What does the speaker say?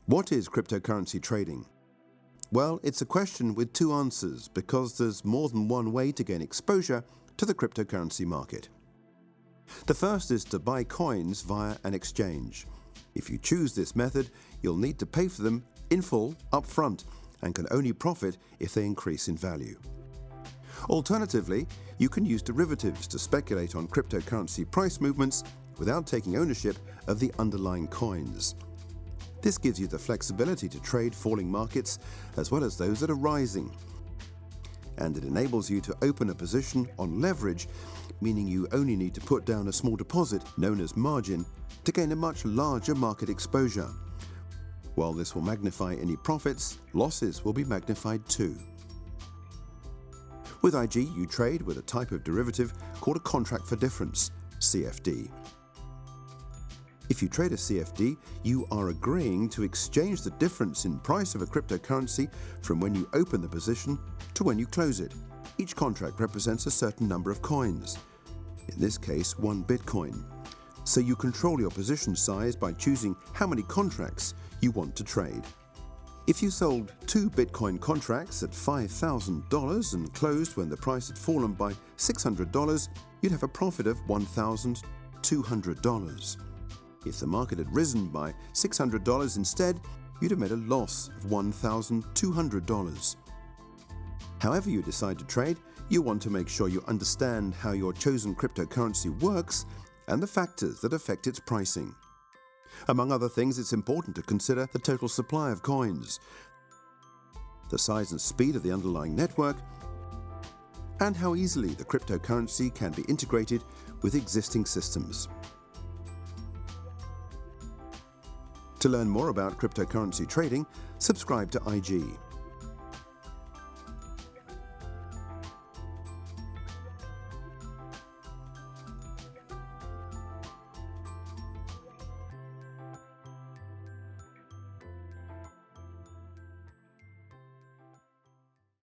What is cryptocurrency trading? Well, it's a question with two answers because there's more than one way to gain exposure to the cryptocurrency market. The first is to buy coins via an exchange. If you choose this method, you'll need to pay for them in full up front and can only profit if they increase in value. Alternatively, you can use derivatives to speculate on cryptocurrency price movements without taking ownership of the underlying coins. This gives you the flexibility to trade falling markets as well as those that are rising. And it enables you to open a position on leverage, meaning you only need to put down a small deposit, known as margin, to gain a much larger market exposure. While this will magnify any profits, losses will be magnified too. With IG, you trade with a type of derivative called a contract for difference, CFD. If you trade a CFD, you are agreeing to exchange the difference in price of a cryptocurrency from when you open the position to when you close it. Each contract represents a certain number of coins, in this case 1 Bitcoin. So you control your position size by choosing how many contracts you want to trade. If you sold 2 Bitcoin contracts at $5,000 and closed when the price had fallen by $600, you'd have a profit of $1,200. If the market had risen by $600 instead, you'd have made a loss of $1,200. However you decide to trade, you want to make sure you understand how your chosen cryptocurrency works and the factors that affect its pricing. Among other things, it's important to consider the total supply of coins, the size and speed of the underlying network, and how easily the cryptocurrency can be integrated with existing systems. To learn more about cryptocurrency trading, subscribe to IG.